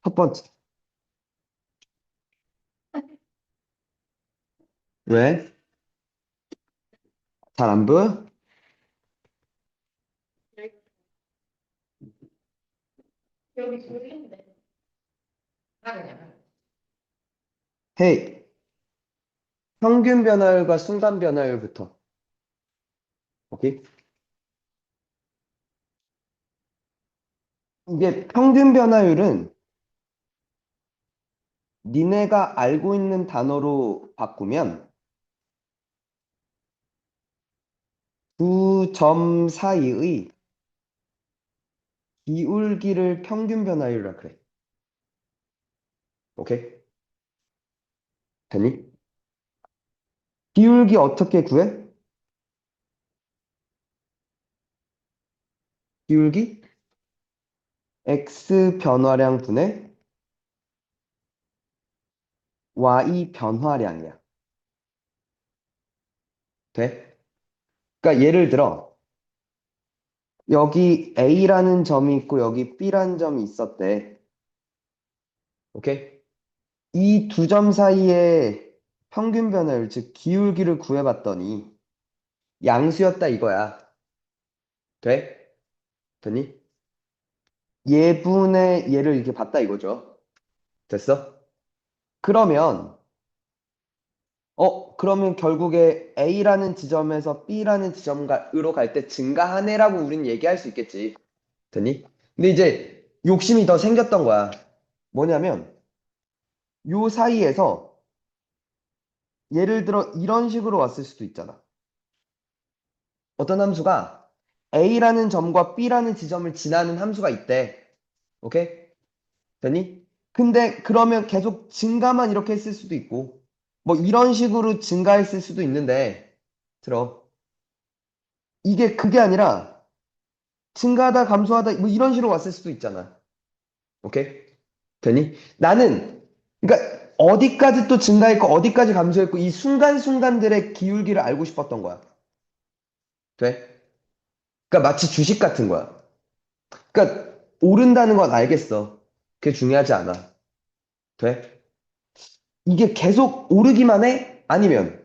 첫 번째. 왜? 잘 안 보여? 헤이, 평균 변화율과 순간 변화율부터. 오케이? 이게 평균 변화율은 니네가 알고 있는 단어로 바꾸면 두 점 사이의 기울기를 평균 변화율이라 그래. 오케이? 되니? 기울기 어떻게 구해? 기울기? x 변화량 분의 y 변화량이야. 돼? 그러니까 예를 들어 여기 A라는 점이 있고 여기 B라는 점이 있었대. 오케이? 이 두 점 사이의 평균 변화율, 즉 기울기를 구해봤더니 양수였다 이거야. 돼? 되니? 예분의 얘를 이렇게 봤다 이거죠. 됐어? 그러면 그러면 결국에 A라는 지점에서 B라는 지점으로 갈 때 증가하네라고 우린 얘기할 수 있겠지. 되니? 근데 이제 욕심이 더 생겼던 거야. 뭐냐면 요 사이에서 예를 들어 이런 식으로 왔을 수도 있잖아. 어떤 함수가 A라는 점과 B라는 지점을 지나는 함수가 있대. 오케이? 되니? 근데 그러면 계속 증가만 이렇게 했을 수도 있고, 뭐 이런 식으로 증가했을 수도 있는데, 들어. 이게 그게 아니라 증가하다 감소하다 뭐 이런 식으로 왔을 수도 있잖아. 오케이? 되니? 나는, 그러니까 어디까지 또 증가했고 어디까지 감소했고 이 순간순간들의 기울기를 알고 싶었던 거야. 돼? 그러니까 마치 주식 같은 거야. 그러니까 오른다는 건 알겠어. 그게 중요하지 않아. 돼? 이게 계속 오르기만 해? 아니면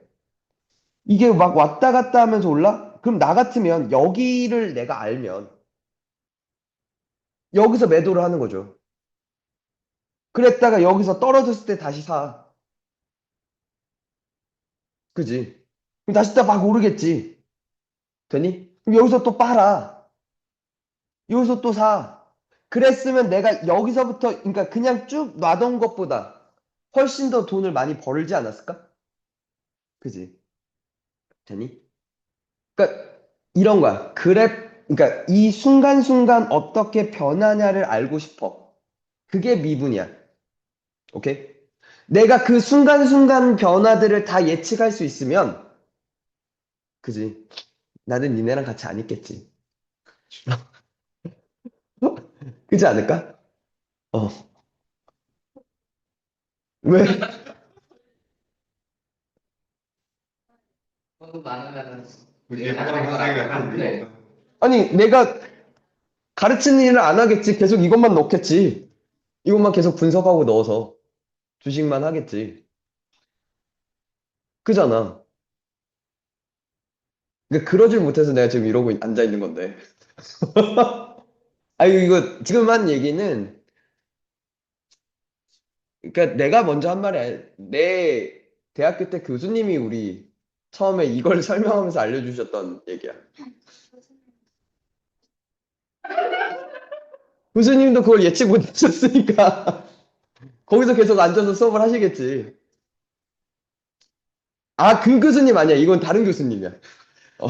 이게 막 왔다 갔다 하면서 올라? 그럼 나 같으면 여기를 내가 알면 여기서 매도를 하는 거죠. 그랬다가 여기서 떨어졌을 때 다시 사. 그지? 그럼 다시 또 막 오르겠지. 되니? 그럼 여기서 또 빨아. 여기서 또 사. 그랬으면 내가 여기서부터, 그러니까 그냥 쭉 놔둔 것보다 훨씬 더 돈을 많이 벌지 않았을까? 그지? 되니? 그러니까 이런 거야. 그러니까 이 순간순간 어떻게 변하냐를 알고 싶어. 그게 미분이야. 오케이? 내가 그 순간순간 변화들을 다 예측할 수 있으면, 그지? 나는 니네랑 같이 안 있겠지. 그지 않을까? 어. 왜? 아니, 내가 가르치는 일을 안 하겠지. 계속 이것만 넣겠지. 이것만 계속 분석하고 넣어서 주식만 하겠지. 그잖아. 그러니까 그러질 못해서 내가 지금 이러고 앉아 있는 건데. 아니, 이거 지금 한 얘기는, 그러니까 내가 먼저 한 말이 아니야. 내 대학교 때 교수님이 우리 처음에 이걸 설명하면서 알려주셨던 얘기야. 교수님도 그걸 예측 못하셨으니까 거기서 계속 앉아서 수업을 하시겠지. 아, 그 교수님 아니야. 이건 다른 교수님이야. 어.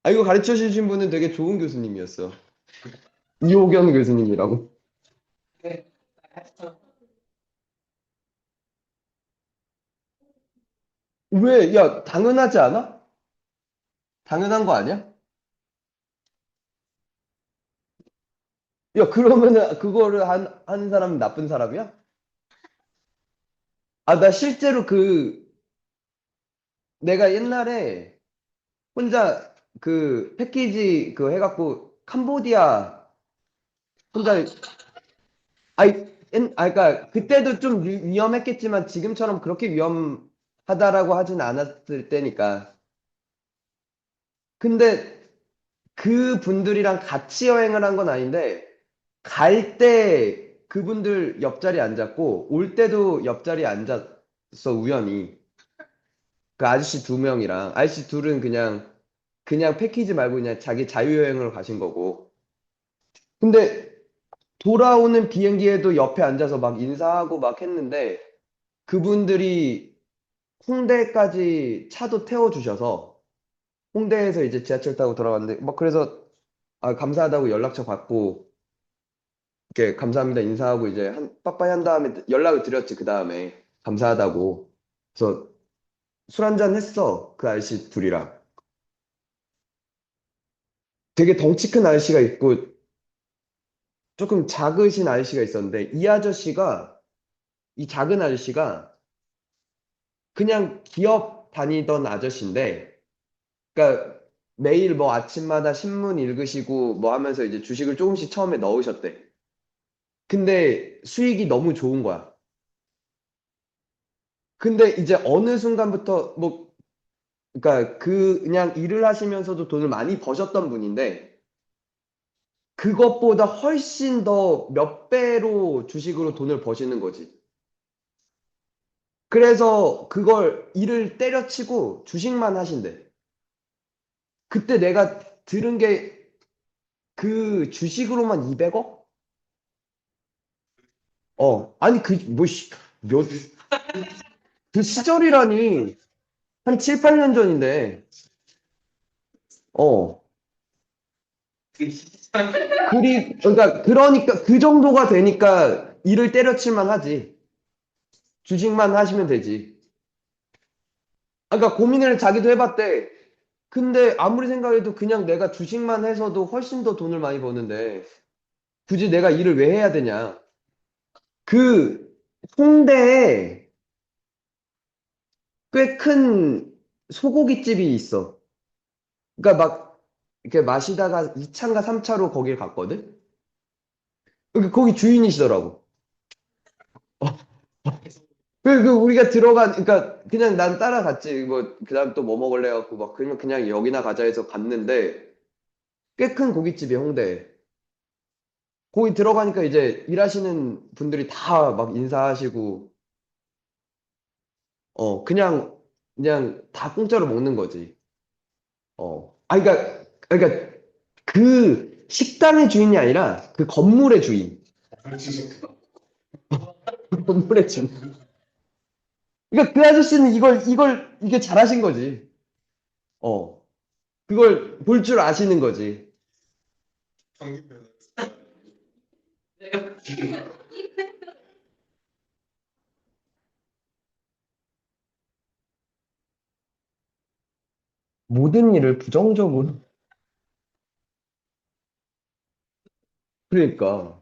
아, 이거 가르쳐 주신 분은 되게 좋은 교수님이었어. 이호경 교수님이라고. 왜? 야, 당연하지 않아? 당연한 거 아니야? 야, 그러면은 그거를 하는 사람은 나쁜 사람이야? 아, 나 실제로 내가 옛날에 혼자 그 패키지 그 해갖고 캄보디아 혼자 아이 그러니까 그때도 좀 위험했겠지만 지금처럼 그렇게 위험하다라고 하진 않았을 때니까. 근데 그 분들이랑 같이 여행을 한 건 아닌데 갈 때 그분들 옆자리에 앉았고 올 때도 옆자리에 앉았어 우연히. 그 아저씨 두 명이랑 아저씨 둘은 그냥 패키지 말고 그냥 자기 자유여행을 가신 거고. 근데 돌아오는 비행기에도 옆에 앉아서 막 인사하고 막 했는데 그분들이 홍대까지 차도 태워주셔서 홍대에서 이제 지하철 타고 돌아갔는데 막 그래서 아, 감사하다고 연락처 받고 이렇게 감사합니다 인사하고 이제 한 빠빠이 한 다음에 연락을 드렸지 그 다음에 감사하다고. 그래서 술 한잔 했어 그 아저씨 둘이랑. 되게 덩치 큰 아저씨가 있고 조금 작으신 아저씨가 있었는데 이 작은 아저씨가 그냥 기업 다니던 아저씨인데 그러니까 매일 뭐 아침마다 신문 읽으시고 뭐 하면서 이제 주식을 조금씩 처음에 넣으셨대. 근데 수익이 너무 좋은 거야. 근데 이제 어느 순간부터 뭐 그러니까 그냥 일을 하시면서도 돈을 많이 버셨던 분인데 그것보다 훨씬 더 몇 배로 주식으로 돈을 버시는 거지. 그래서 그걸 일을 때려치고 주식만 하신대. 그때 내가 들은 게 그 주식으로만 200억? 아니 몇, 그 시절이라니 한 7, 8년 전인데. 어. 그러니까 그 정도가 되니까 일을 때려칠만 하지. 주식만 하시면 되지. 그러니까 고민을 자기도 해봤대. 근데 아무리 생각해도 그냥 내가 주식만 해서도 훨씬 더 돈을 많이 버는데 굳이 내가 일을 왜 해야 되냐. 그 홍대에 꽤 큰 소고기집이 있어. 그러니까 막 이렇게 마시다가 2차인가 3차로 거길 갔거든? 거기 주인이시더라고. 우리가 그러니까 그냥 난 따라갔지. 뭐, 그 다음 또 뭐 먹을래? 갖고 막, 그러면 그냥 여기나 가자 해서 갔는데, 꽤 큰 고깃집이 홍대에. 거기 들어가니까 이제 일하시는 분들이 다 막 인사하시고, 그냥 다 공짜로 먹는 거지. 그러니까 그 식당의 주인이 아니라 그 건물의 주인. 건물의 주인. 그러니까 그 아저씨는 이게 잘하신 거지. 어. 그걸 볼 줄 아시는 거지. 모든 일을 부정적으로. 그러니까.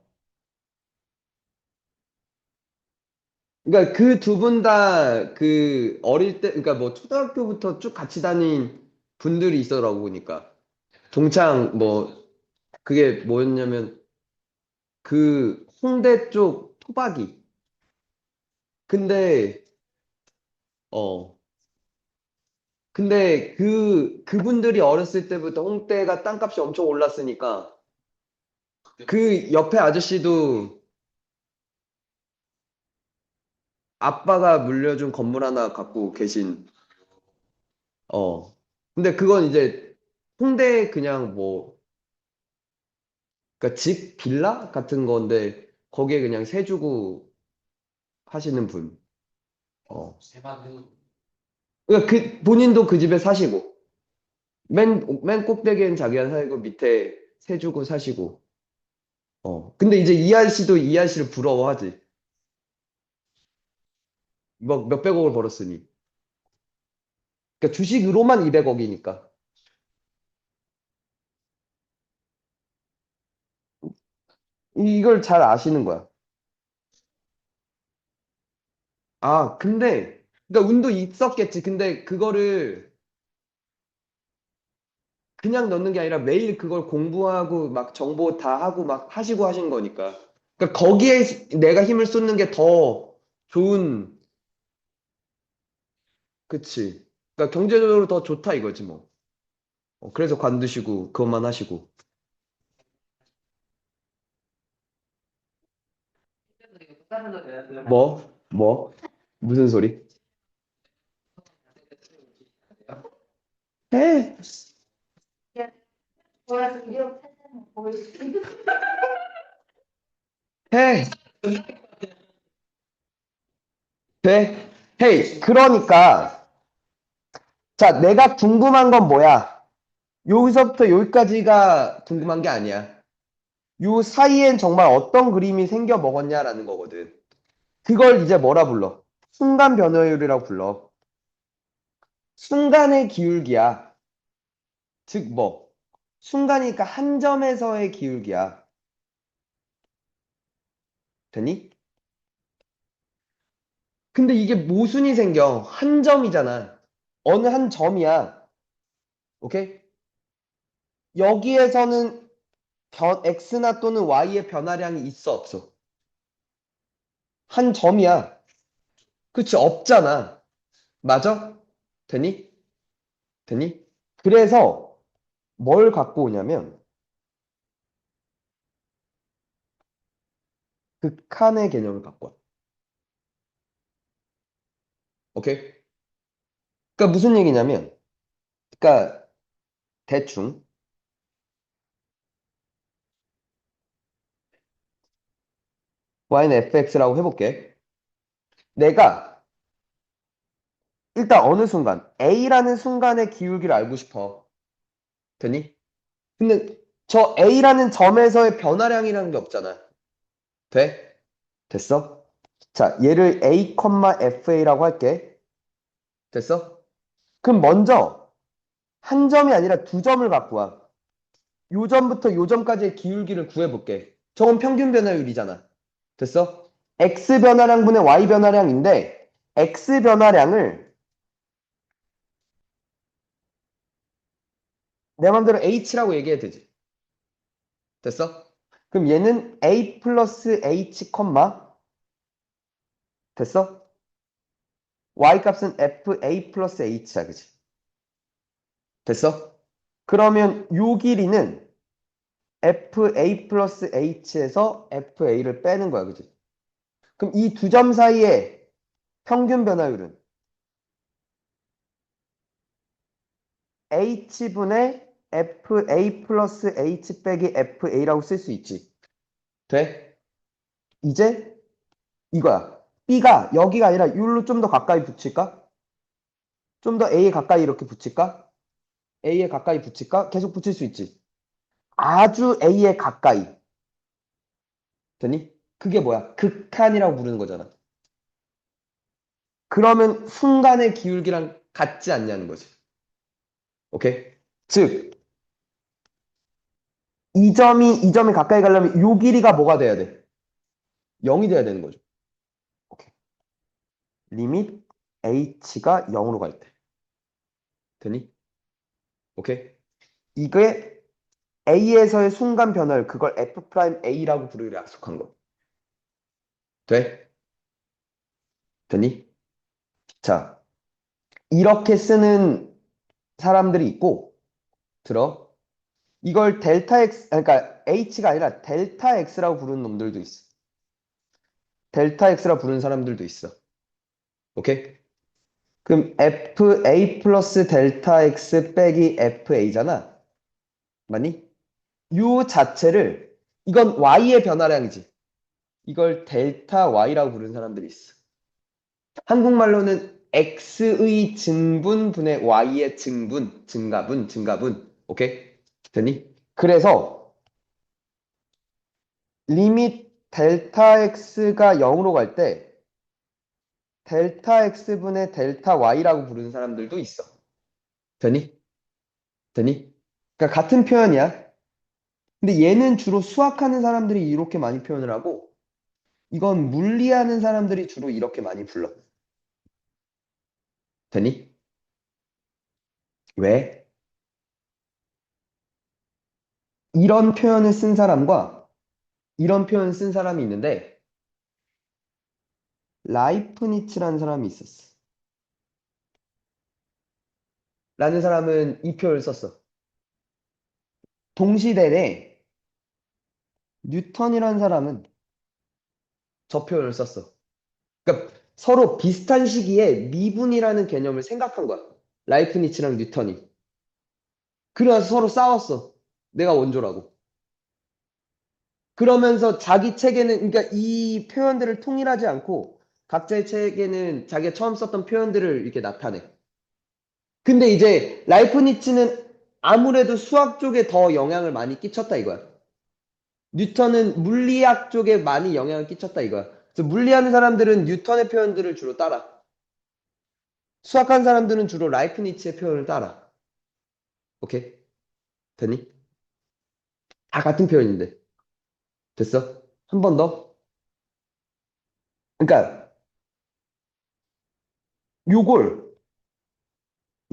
그러니까 그 두 분 다 그 어릴 때, 그러니까 뭐 초등학교부터 쭉 같이 다닌 분들이 있어라고 보니까. 동창 뭐, 그게 뭐였냐면 그 홍대 쪽 토박이. 근데, 어. 근데 그분들이 어렸을 때부터 홍대가 땅값이 엄청 올랐으니까 그 옆에 아저씨도 아빠가 물려준 건물 하나 갖고 계신. 어. 근데 그건 이제 홍대 그냥 뭐, 그러니까 집 빌라 같은 건데 거기에 그냥 세 주고 하시는 분. 어. 그러니까 본인도 그 집에 사시고 맨 꼭대기엔 자기가 살고 밑에 세 주고 사시고. 근데 이제 이 아저씨도 이 아저씨를 부러워하지. 막 몇백억을 벌었으니. 그러니까 주식으로만 200억이니까. 이걸 잘 아시는 거야. 그러니까 운도 있었겠지. 근데 그냥 넣는 게 아니라 매일 그걸 공부하고 막 정보 다 하고 막 하시고 하신 거니까. 그러니까 거기에 내가 힘을 쏟는 게 더 좋은, 그치. 그러니까 경제적으로 더 좋다 이거지 뭐. 그래서 관두시고 그것만 하시고. 뭐? 뭐? 무슨 소리? 해. 해. 돼. 헤이. 그러니까 자, 내가 궁금한 건 뭐야? 여기서부터 여기까지가 궁금한 게 아니야. 요 사이엔 정말 어떤 그림이 생겨 먹었냐라는 거거든. 그걸 이제 뭐라 불러? 순간 변화율이라고 불러. 순간의 기울기야. 즉 뭐? 순간이니까 한 점에서의 기울기야. 되니? 근데 이게 모순이 생겨. 한 점이잖아. 어느 한 점이야. 오케이? 여기에서는 x나 또는 y의 변화량이 있어, 없어? 한 점이야. 그치? 없잖아. 맞아? 되니? 되니? 그래서 뭘 갖고 오냐면 극한의 개념을 갖고 와. 오케이? 그러니까 무슨 얘기냐면, 그러니까 대충 y는 fx라고 해볼게. 내가 일단 어느 순간 a라는 순간의 기울기를 알고 싶어. 되니? 근데 저 a라는 점에서의 변화량이라는 게 없잖아. 돼? 됐어? 자, 얘를 a, fa라고 할게. 됐어? 그럼 먼저 한 점이 아니라 두 점을 갖고 와. 요 점부터 요 점까지의 기울기를 구해볼게. 저건 평균 변화율이잖아. 됐어? x 변화량분의 y 변화량인데 x 변화량을 내 맘대로 h라고 얘기해도 되지. 됐어? 그럼 얘는 a 플러스 h, 됐어? y 값은 fa 플러스 h야, 그지? 됐어? 그러면 요 길이는 fa 플러스 h에서 fa를 빼는 거야, 그지? 그럼 이 두 점 사이의 평균 변화율은 h분의 fa 플러스 h 빼기 fa라고 쓸 수 있지. 돼? 이제 이거야. b가 여기가 아니라 여기로 좀 더 가까이 붙일까? 좀 더 a에 가까이 이렇게 붙일까? a에 가까이 붙일까? 계속 붙일 수 있지. 아주 a에 가까이. 되니? 그게 뭐야? 극한이라고 부르는 거잖아. 그러면 순간의 기울기랑 같지 않냐는 거지. 오케이? 즉, 이 점이 가까이 가려면 요 길이가 뭐가 돼야 돼? 0이 돼야 되는 거죠. 오케이. 리밋 h가 0으로 갈 때. 되니? 오케이? 이게 a에서의 순간 변화를 그걸 f'a라고 부르기로 약속한 거. 돼? 되니? 자, 이렇게 쓰는 사람들이 있고, 들어. 이걸 델타 x, 그러니까 h가 아니라 델타 x라고 부르는 놈들도 있어. 델타 x라 부르는 사람들도 있어. 오케이? 그럼 fa 플러스 델타 x 빼기 fa잖아. 맞니? 요 자체를 이건 y의 변화량이지. 이걸 델타 y라고 부르는 사람들이 있어. 한국말로는 x의 증분분의 y의 증분, 증가분, 증가분. 오케이? 되니? 그래서 리밋 델타 x가 0으로 갈 때 델타 x분의 델타 y라고 부르는 사람들도 있어. 되니? 되니? 그러니까 같은 표현이야. 근데 얘는 주로 수학하는 사람들이 이렇게 많이 표현을 하고 이건 물리하는 사람들이 주로 이렇게 많이 불러. 되니? 왜? 이런 표현을 쓴 사람과 이런 표현을 쓴 사람이 있는데 라이프니츠라는 사람이 있었어. 라는 사람은 이 표현을 썼어. 동시대에 뉴턴이라는 사람은 저 표현을 썼어. 그러니까 서로 비슷한 시기에 미분이라는 개념을 생각한 거야. 라이프니츠랑 뉴턴이. 그래서 서로 싸웠어. 내가 원조라고. 그러면서 자기 책에는, 그러니까 이 표현들을 통일하지 않고 각자의 책에는 자기가 처음 썼던 표현들을 이렇게 나타내. 근데 이제 라이프니츠는 아무래도 수학 쪽에 더 영향을 많이 끼쳤다 이거야. 뉴턴은 물리학 쪽에 많이 영향을 끼쳤다 이거야. 그래서 물리하는 사람들은 뉴턴의 표현들을 주로 따라. 수학하는 사람들은 주로 라이프니츠의 표현을 따라. 오케이? 됐니? 다 같은 표현인데. 됐어? 한 번 더. 그러니까 요걸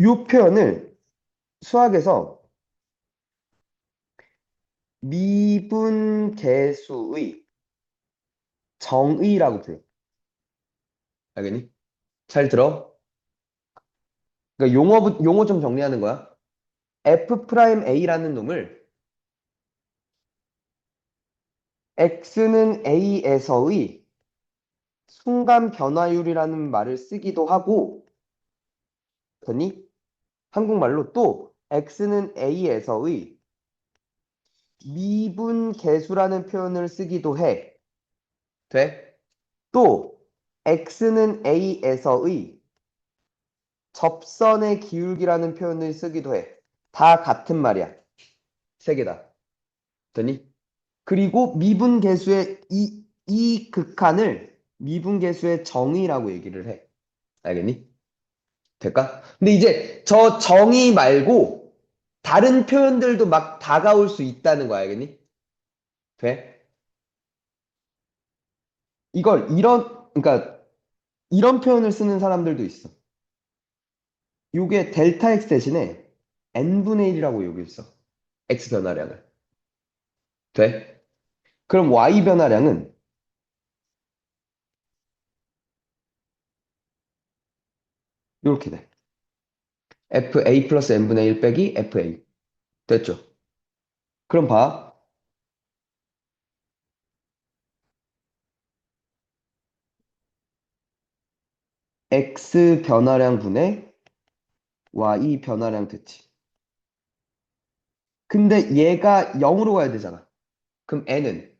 요 표현을 수학에서 미분계수의 정의라고 불러. 알겠니? 잘 들어. 그러니까 용어 좀 정리하는 거야. F'A라는 놈을 X는 A에서의 순간 변화율이라는 말을 쓰기도 하고, 됐니? 한국말로 또 X는 A에서의 미분계수라는 표현을 쓰기도 해. 돼? 또 X는 A에서의 접선의 기울기라는 표현을 쓰기도 해. 다 같은 말이야. 세 개다. 됐니? 그리고 미분계수의 이 극한을 미분계수의 정의라고 얘기를 해. 알겠니? 될까? 근데 이제 저 정의 말고 다른 표현들도 막 다가올 수 있다는 거 알겠니? 돼? 그러니까 이런 표현을 쓰는 사람들도 있어. 요게 델타 x 대신에 n분의 1이라고 여기 있어. x 변화량을. 돼? 그럼 y 변화량은 이렇게 돼. fa 플러스 n분의 1 빼기 fa. 됐죠? 그럼 봐. x 변화량 분의 y 변화량 됐지. 근데 얘가 0으로 가야 되잖아. 그럼 n은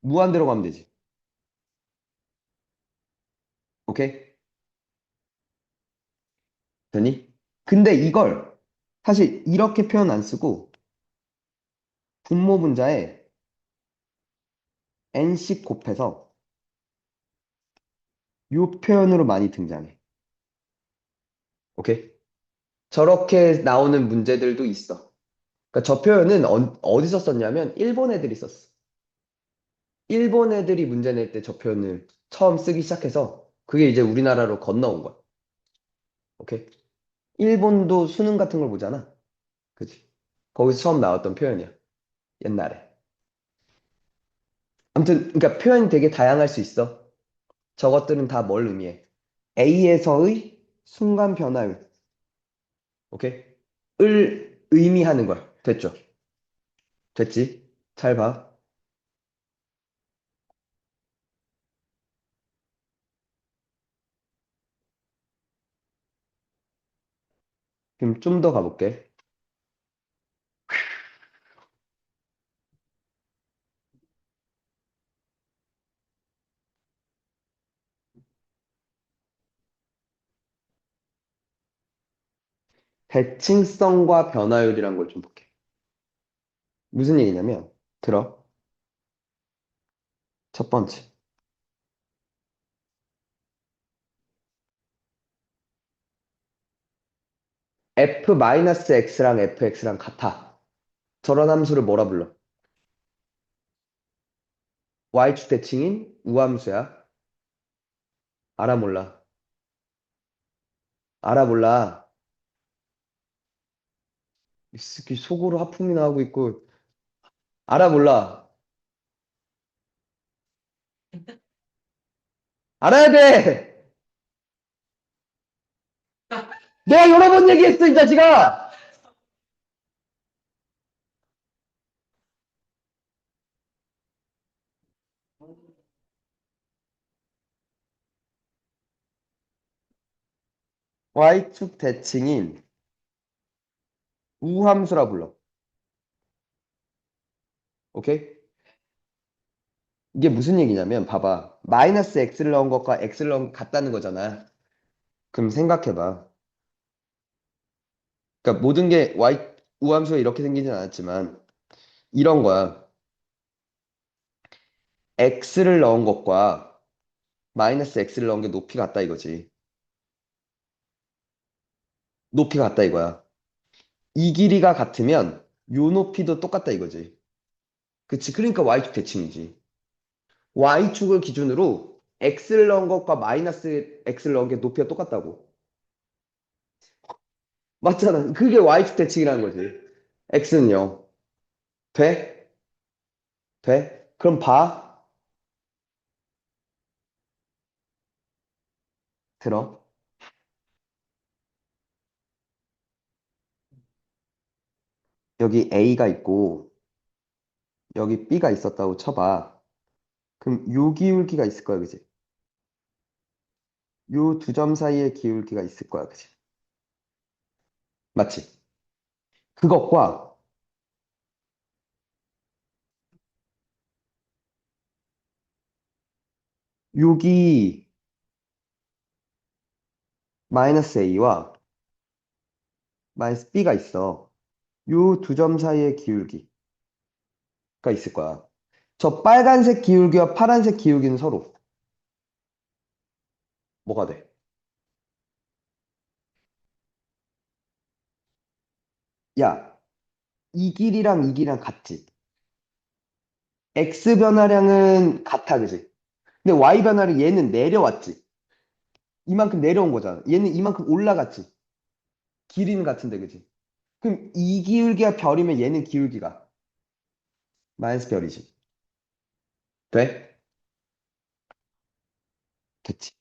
무한대로 가면 되지. 오케이? 되니? 근데 이걸 사실 이렇게 표현 안 쓰고 분모 분자에 n씩 곱해서 요 표현으로 많이 등장해. 오케이? 저렇게 나오는 문제들도 있어. 그러니까 저 표현은 어디서 썼냐면 일본 애들이 썼어. 일본 애들이 문제 낼 때 저 표현을 처음 쓰기 시작해서 그게 이제 우리나라로 건너온 거야. 오케이? 일본도 수능 같은 걸 보잖아. 그치? 거기서 처음 나왔던 표현이야. 옛날에. 아무튼 그러니까 표현이 되게 다양할 수 있어. 저것들은 다 뭘 의미해? A에서의 순간 변화율. 오케이? 을 의미하는 거야. 됐죠? 됐지? 잘 봐. 그럼 좀 더 가볼게. 대칭성과 변화율이란 걸 좀 볼게. 무슨 얘기냐면, 들어. 첫 번째. f-x랑 fx랑 같아. 저런 함수를 뭐라 불러? y축 대칭인 우함수야. 알아 몰라? 알아 몰라? 이 새끼 속으로 하품이나 하고 있고. 알아, 몰라. 알아야 돼! 내가 여러 번 얘기했어, 이 자식아! Y축 대칭인 우함수라 불러. 오케이? 이게 무슨 얘기냐면, 봐봐. 마이너스 x를 넣은 것과 x를 넣은 것 같다는 거잖아. 그럼 생각해봐. 그러니까 모든 게 우함수가 이렇게 생기진 않았지만, 이런 거야. x를 넣은 것과 마이너스 x를 넣은 게 높이가 같다 이거지. 높이가 같다 이거야. 이 길이가 같으면 요 높이도 똑같다 이거지. 그치? 그러니까 y축 대칭이지. y축을 기준으로 x를 넣은 것과 마이너스 x를 넣은 게 높이가 똑같다고. 맞잖아. 그게 y축 대칭이라는 거지. x는 0. 돼? 돼? 그럼 봐. 들어. 여기 a가 있고 여기 b가 있었다고 쳐봐. 그럼 요 기울기가 있을 거야, 그지? 요 두 점 사이에 기울기가 있을 거야, 그지? 맞지? 그것과 여기 마이너스 a와 마이너스 b가 있어. 요 두 점 사이의 기울기가 있을 거야. 저 빨간색 기울기와 파란색 기울기는 서로 뭐가 돼? 야, 이 길이랑 이 길이랑 같지? x 변화량은 같아, 그지? 근데 y 변화량 얘는 내려왔지? 이만큼 내려온 거잖아. 얘는 이만큼 올라갔지? 길이는 같은데, 그지? 그럼 이 기울기가 별이면 얘는 기울기가 마이너스 별이지. 돼? 됐지.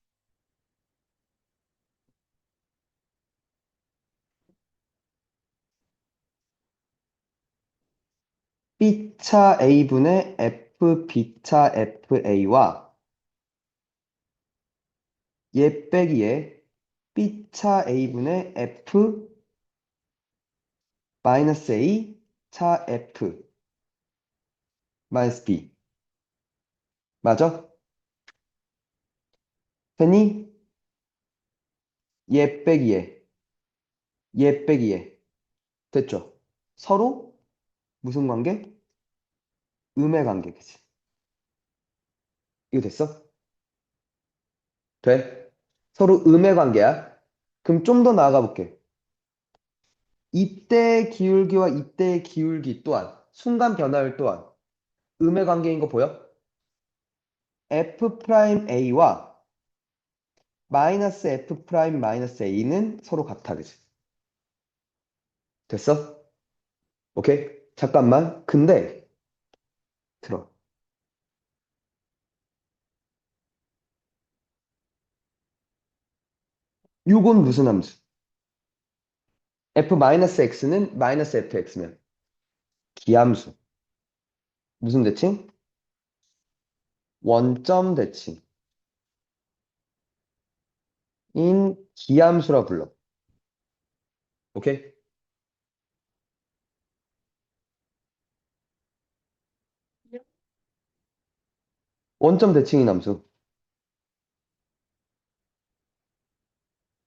B차 A분의 F B차 FA와 얘 빼기 얘 B차 A분의 F 마이너스 A 차 F 마이너스 B. 맞아? 됐니? 얘 빼기 얘 빼기 얘. 됐죠? 서로 무슨 관계? 음의 관계, 그치? 이거 됐어? 돼? 서로 음의 관계야. 그럼 좀 더 나아가 볼게. 이때의 기울기와 이때의 기울기 또한 순간 변화율 또한 음의 관계인 거 보여? F 프라임 A와 마이너스 F 프라임 마이너스 A는 서로 같아, 그치? 됐어? 오케이? 잠깐만. 근데 들어. 요건 무슨 함수? F 마이너스 X는 마이너스 FX면 기함수. 무슨 대칭? 원점 대칭인 기함수라 불러. 오케이? 원점 대칭인 함수.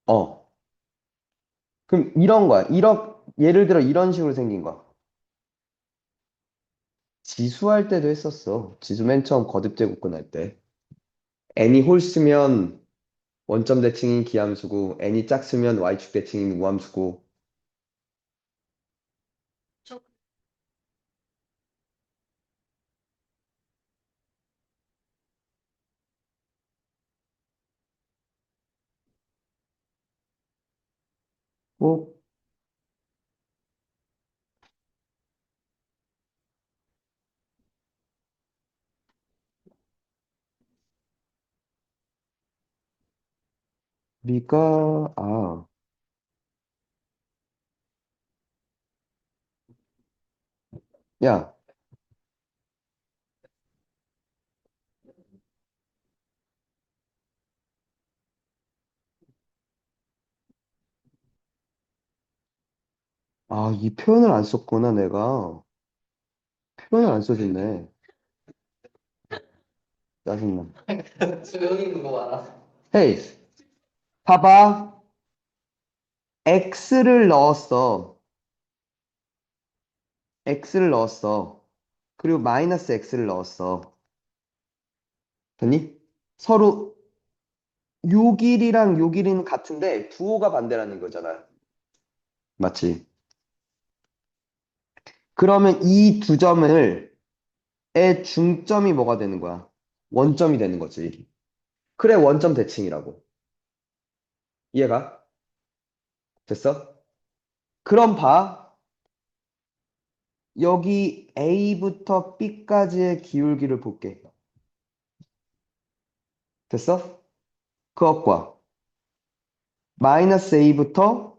어. 그럼 이런 거야. 예를 들어 이런 식으로 생긴 거야. 지수할 때도 했었어. 지수 맨 처음 거듭 제곱근 할 때. n이 홀수면 원점 대칭인 기함수고 n이 짝수면 y축 대칭인 우함수고. 뭐 네가 야, 이 표현을 안 썼구나, 내가. 표현을 안 써줬네. 짜증나. 조용히 있는 거 봐라. 헤이, 봐봐. x를 넣었어. x를 넣었어. 그리고 마이너스 x를 넣었어. 됐니? 서로 요 길이랑 요 길이는 같은데 부호가 반대라는 거잖아. 맞지? 그러면 이 두 점을 의 중점이 뭐가 되는 거야? 원점이 되는 거지. 그래, 원점 대칭이라고. 이해가? 됐어? 그럼 봐. 여기 A부터 B까지의 기울기를 볼게. 됐어? 그것과 마이너스 A부터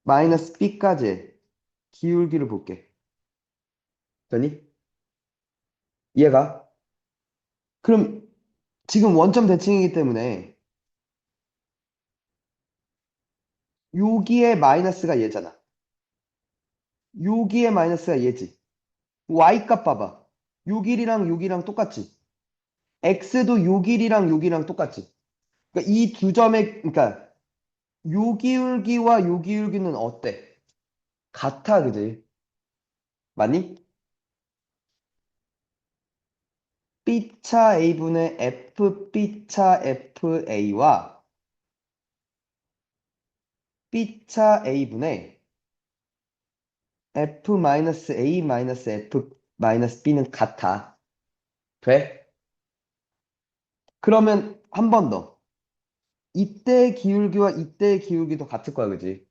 마이너스 B까지의 기울기를 볼게. 되니? 이해가? 그럼 지금 원점 대칭이기 때문에 여기에 마이너스가 얘잖아. 여기에 마이너스가 얘지. Y 값 봐봐. 요 길이랑 요 길이랑 똑같지. X도 요 길이랑 요 길이랑 똑같지. 그러니까 이 두 점의, 그러니까 요 기울기와 요 기울기는 어때? 같아, 그지? 맞니? B차 A분의 F B차 FA와 B차 A분의 F 마이너스 A 마이너스 F 마이너스 B는 같아. 돼? 그러면 한 번 더. 이때의 기울기와 이때의 기울기도 같을 거야, 그지?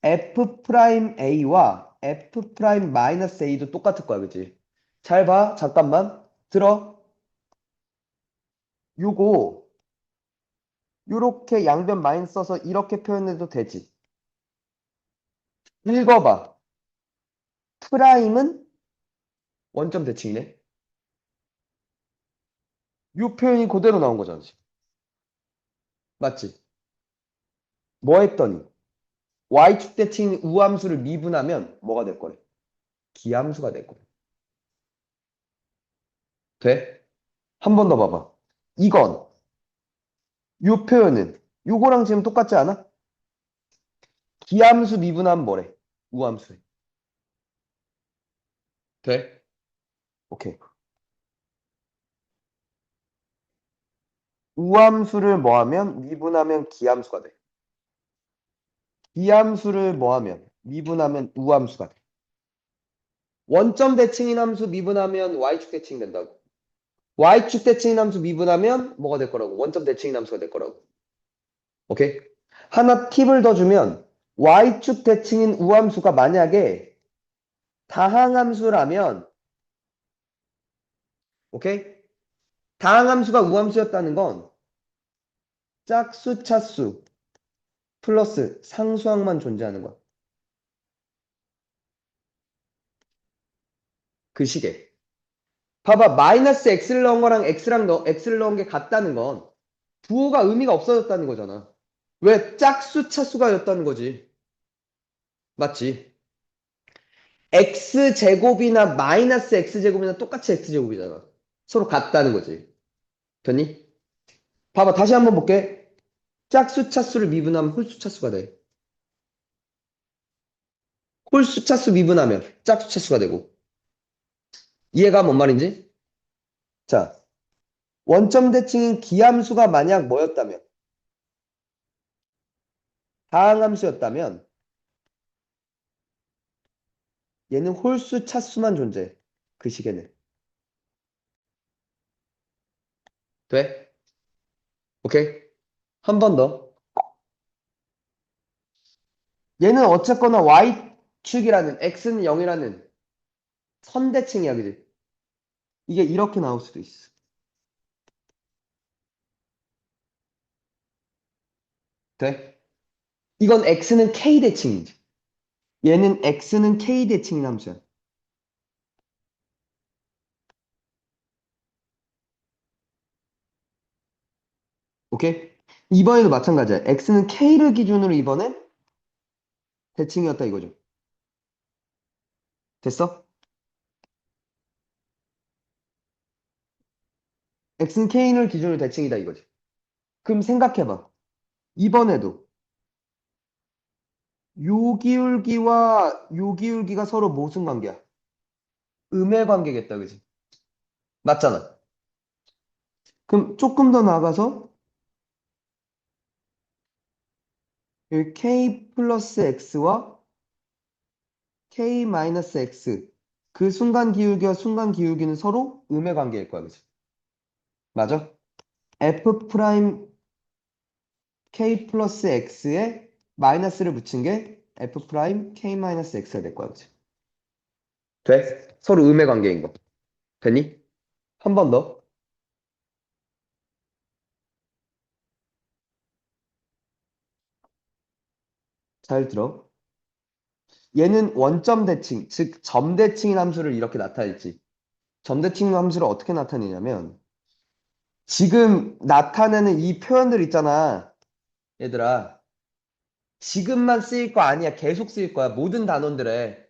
F 프라임 A와 F 프라임 마이너스 A도 똑같을 거야, 그지? 잘 봐. 잠깐만. 들어. 요거 요렇게 양변 마이너스 써서 이렇게 표현해도 되지. 읽어봐. 프라임은 원점 대칭이네. 요 표현이 그대로 나온 거잖아, 지금. 맞지? 뭐 했더니 y축 대칭 우함수를 미분하면 뭐가 될 거래? 기함수가 될 거래. 돼? 한 번 더 봐봐. 이건 요 표현은 요거랑 지금 똑같지 않아? 기함수 미분하면 뭐래? 우함수에. 돼? 오케이. 우함수를 뭐하면 미분하면 기함수가 돼. 기함수를 뭐하면 미분하면 우함수가 돼. 원점 대칭인 함수 미분하면 y축 대칭 된다고. y축 대칭인 함수 미분하면 뭐가 될 거라고? 원점 대칭인 함수가 될 거라고. 오케이? 하나 팁을 더 주면 y축 대칭인 우함수가 만약에 다항함수라면 오케이? 다항함수가 우함수였다는 건 짝수, 차수 플러스 상수항만 존재하는 거야. 그 식에. 봐봐. 마이너스 x를 넣은 거랑 x를 넣은 게 같다는 건 부호가 의미가 없어졌다는 거잖아. 왜? 짝수, 차수가였다는 거지. 맞지? x제곱이나 마이너스 x제곱이나 똑같이 x제곱이잖아. 서로 같다는 거지. 됐니? 봐봐. 다시 한번 볼게. 짝수, 차수를 미분하면 홀수, 차수가 돼. 홀수, 차수 미분하면 짝수, 차수가 되고. 이해가 뭔 말인지? 자, 원점 대칭인 기함수가 만약 뭐였다면? 다항함수였다면 얘는 홀수, 차수만 존재해. 그 식에는. 돼? 오케이? 한 번 더. 얘는 어쨌거나 y축이라는 x는 0이라는 선대칭이야, 그지? 이게 이렇게 나올 수도 있어. 돼? 이건 x는 k 대칭이지. 얘는 x는 k 대칭인 함수야. 오케이? 이번에도 마찬가지야. x는 k를 기준으로 이번엔 대칭이었다 이거죠. 됐어? x는 k를 기준으로 대칭이다 이거지. 그럼 생각해봐. 이번에도 요 기울기와 요 기울기가 서로 무슨 관계야? 음의 관계겠다, 그지? 맞잖아. 그럼 조금 더 나가서 여기 k 플러스 x와 k 마이너스 x 그 순간 기울기와 순간 기울기는 서로 음의 관계일 거야, 그지? 맞아? f 프라임 k 플러스 x에 마이너스를 붙인 게 f 프라임 k 마이너스 x가 될 거야, 그지? 돼? 서로 음의 관계인 거. 됐니? 한 번 더. 잘 들어. 얘는 원점 대칭, 즉 점대칭인 함수를 이렇게 나타냈지. 점대칭 함수를 어떻게 나타내냐면 지금 나타내는 이 표현들 있잖아. 얘들아. 지금만 쓰일 거 아니야. 계속 쓰일 거야. 모든 단원들에.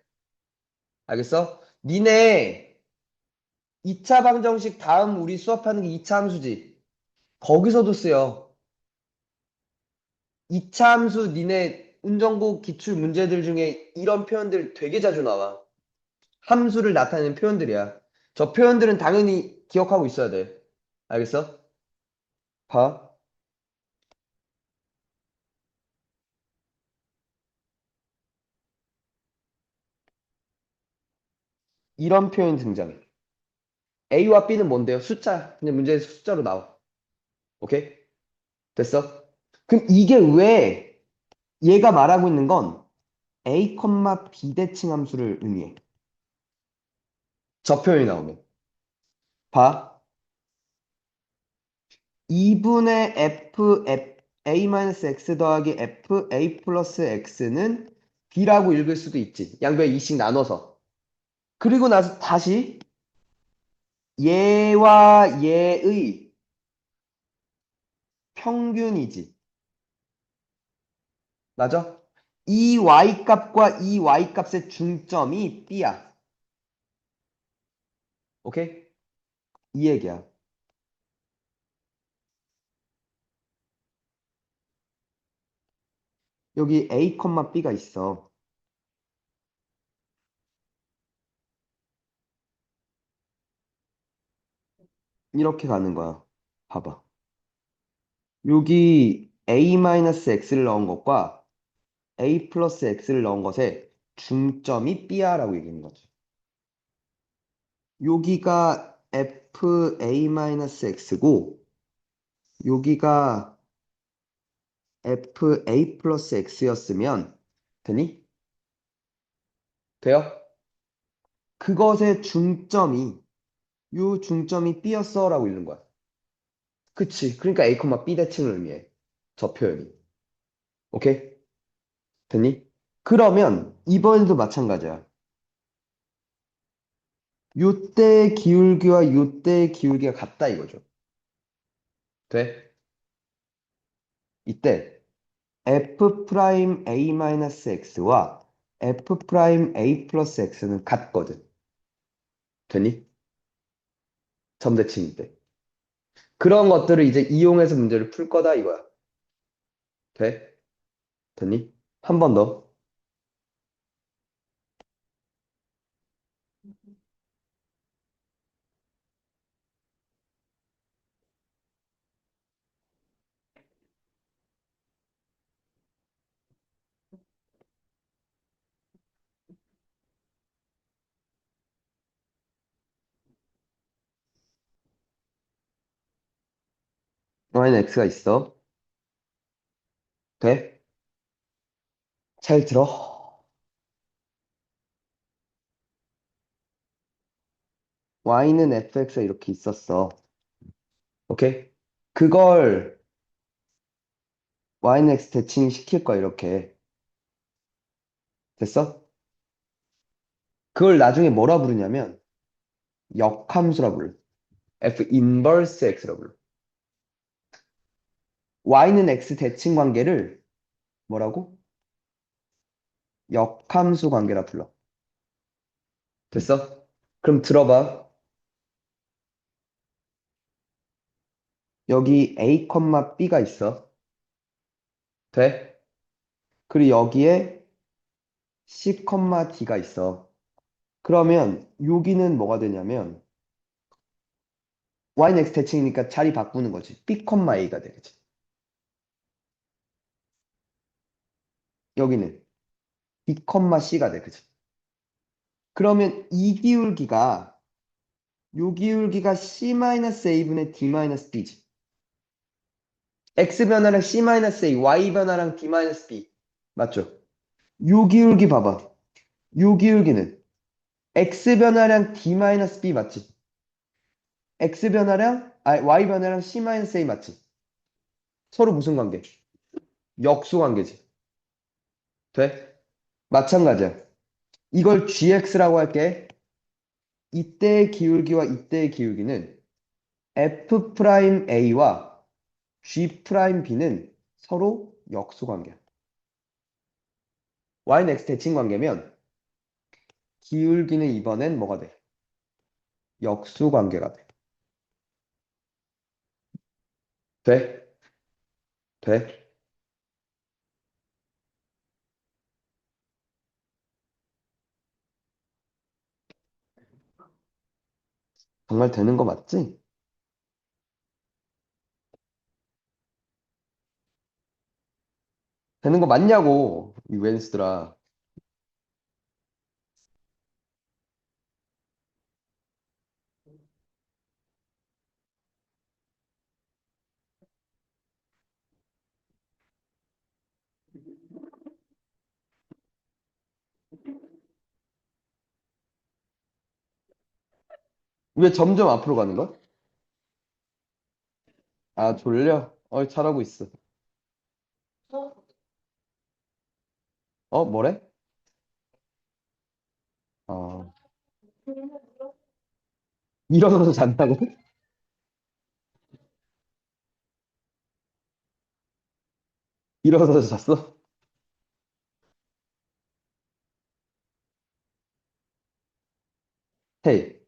알겠어? 니네 2차 방정식 다음 우리 수업하는 게 2차 함수지. 거기서도 쓰여. 2차 함수 니네 운정고 기출 문제들 중에 이런 표현들 되게 자주 나와. 함수를 나타내는 표현들이야. 저 표현들은 당연히 기억하고 있어야 돼. 알겠어? 봐. 이런 표현 등장해. A와 B는 뭔데요? 숫자. 그냥 문제에서 숫자로 나와. 오케이? 됐어? 그럼 이게 왜 얘가 말하고 있는 건 A, 비대칭 함수를 의미해. 저 표현이 나오면. 봐. 2분의 A-X 더하기 FA 플러스 X는 B라고 읽을 수도 있지. 양변 2씩 나눠서. 그리고 나서 다시 얘와 얘의 평균이지. 맞아? 이 y값과 이 y값의 중점이 B야. 오케이? 이 얘기야. 여기 A, B가 있어. 이렇게 가는 거야. 봐봐. 여기 A-X를 넣은 것과 A 플러스 X를 넣은 것의 중점이 B야 라고 얘기하는 거지. 여기가 FA-X고 여기가 FA 플러스 X였으면 되니? 돼요? 그것의 중점이 요 중점이 B였어 라고 읽는 거야. 그치. 그러니까 A, B 대칭을 의미해. 저 표현이. 오케이? 됐니? 그러면 이번에도 마찬가지야. 요때 기울기와 요때 기울기가 같다 이거죠. 돼? 이때 f 프라임 a 마이너스 x와 f 프라임 a 플러스 x는 같거든. 되니? 점대칭인데. 그런 것들을 이제 이용해서 문제를 풀 거다 이거야. 돼? 되니? 한 번 더. y는 x가 있어. 돼? 잘 들어. y는 fx가 이렇게 있었어. 오케이? 그걸 y는 x 대칭 시킬 거야, 이렇게. 됐어? 그걸 나중에 뭐라 부르냐면, 역함수라 불러. f 인버스 x라 불러. y는 x 대칭 관계를 뭐라고? 역함수 관계라 불러. 됐어? 그럼 들어봐. 여기 a, b가 있어. 돼? 그리고 여기에 c, d가 있어. 그러면 여기는 뭐가 되냐면 y는 x 대칭이니까 자리 바꾸는 거지. b, a가 되겠지. 여기는 b, c가 돼. 그치? 그러면 이 기울기가 요 기울기가 c-a분의 d-b지. x 변화량 c-a, y 변화량 d-b. 맞죠? 요 기울기 봐봐. 요 기울기는 x 변화량 d-b 맞지? x 변화량, y 변화량 c-a 맞지? 서로 무슨 관계? 역수 관계지. 돼? 마찬가지야. 이걸 gx라고 할게. 이때의 기울기와 이때의 기울기는 f'a와 g'b는 서로 역수 관계야. y는 x 대칭 관계면 기울기는 이번엔 뭐가 돼? 역수 관계가 돼. 돼? 돼? 정말 되는 거 맞지? 되는 거 맞냐고, 이 웬스들아. 왜 점점 앞으로 가는 거야? 아, 졸려? 잘하고 있어. 뭐래? 어, 일어나서 잔다고? 일어나서 잤어? 헤이,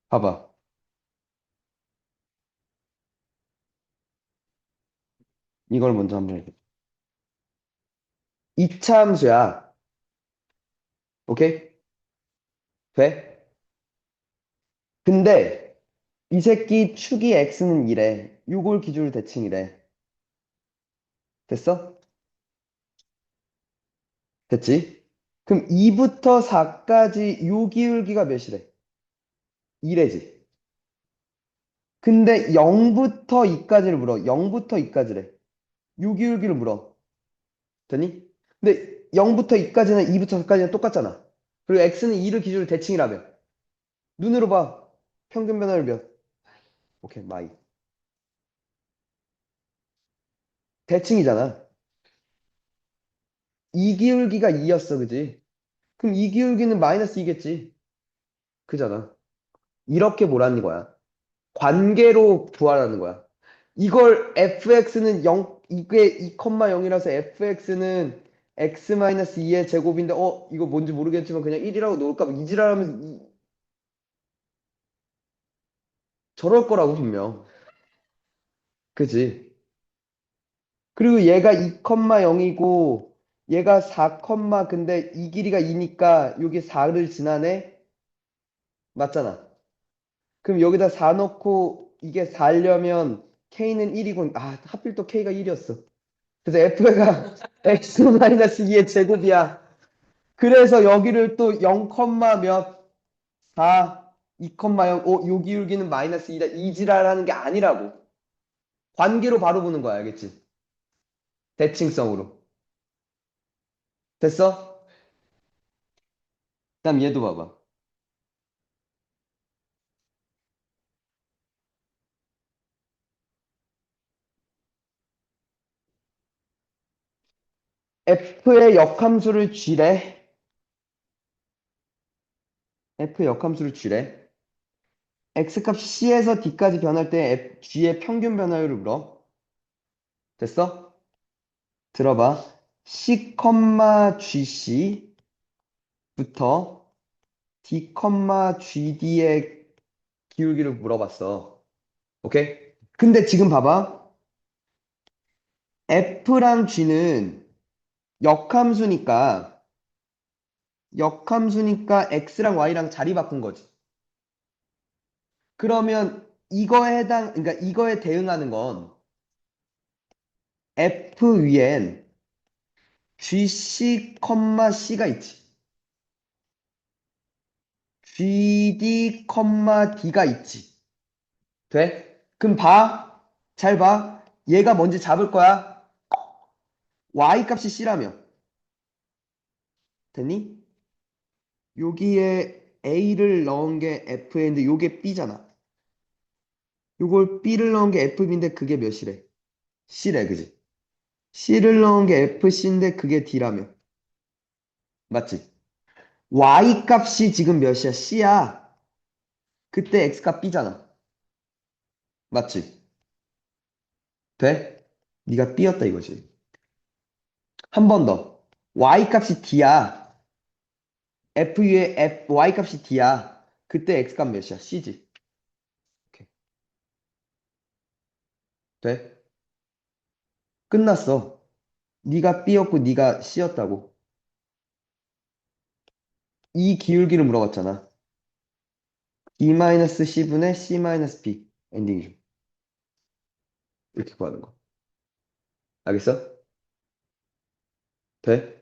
봐봐. 이걸 먼저 한번 해봐. 이차 함수야. 오케이? 돼? 근데 이 새끼 축이 x는 이래. 요걸 기준으로 대칭이래. 됐어? 됐지? 그럼 2부터 4까지 요 기울기가 몇이래? 2래지. 근데 0부터 2까지를 물어. 0부터 2까지래. 요 기울기를 물어. 되니? 근데 0부터 2까지는 2부터 4까지는 똑같잖아. 그리고 x는 2를 기준으로 대칭이라며. 눈으로 봐. 평균 변화를 몇? 오케이, 마이. 대칭이잖아. 이 기울기가 2였어, 그지? 그럼 이 기울기는 마이너스 2겠지. 그잖아. 이렇게 보라는 거야. 관계로 부활하는 거야. 이걸 fx는 0, 이게 2,0이라서 fx는 x-2의 제곱인데, 이거 뭔지 모르겠지만 그냥 1이라고 놓을까 봐 이지랄하면서 저럴 거라고 분명. 그지? 그리고 얘가 2,0이고 얘가 4, 근데 이 길이가 2니까 여기 4를 지나네? 맞잖아. 그럼 여기다 4 넣고 이게 4려면 k는 1이고, 하필 또 k가 1이었어. 그래서 f가 x-2의 제곱이야. 그래서 여기를 또 0, 몇, 4, 2, 0, 요 기울기는 마이너스 2다. 이지랄하는 게 아니라고. 관계로 바로 보는 거야, 알겠지? 대칭성으로. 됐어? 그다음 얘도 봐봐. F의 역함수를 쥐래. F의 역함수를 쥐래. X값 C에서 D까지 변할 때 G의 평균 변화율을 물어. 됐어? 들어봐. C, GC부터 D, GD의 기울기를 물어봤어. 오케이? 근데 지금 봐봐. F랑 G는 역함수니까, X랑 Y랑 자리 바꾼 거지. 그러면 그러니까 이거에 대응하는 건 F 위엔 GC, C가 있지. GD, D가 있지. 돼? 그럼 봐. 잘 봐. 얘가 뭔지 잡을 거야. Y 값이 C라며. 됐니? 여기에 A를 넣은 게 F인데 요게 B잖아. 요걸 B를 넣은 게 FB인데 그게 몇이래? C래, 그지? C를 넣은 게 FC인데 그게 D라며. 맞지? Y 값이 지금 몇이야? C야. 그때 X 값 B잖아. 맞지? 돼? 네가 B였다 이거지. 한 번 더. Y 값이 D야. F 위에 Y 값이 D야. 그때 X 값 몇이야? C지. 오케이. 돼? 끝났어. 네가 B였고 네가 C였다고. 이 기울기를 물어봤잖아. D-C분의 C-B. 엔딩이죠. 이렇게 구하는 거. 알겠어? 돼?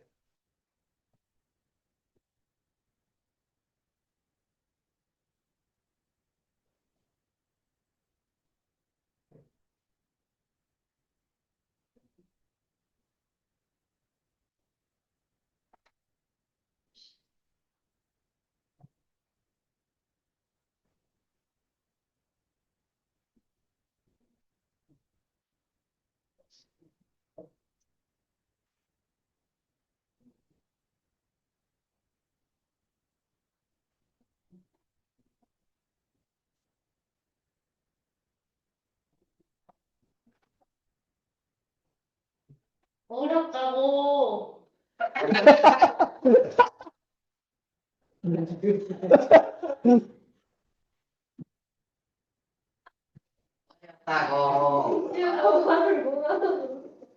어렵다고. 따고. 내가 말을 못하는.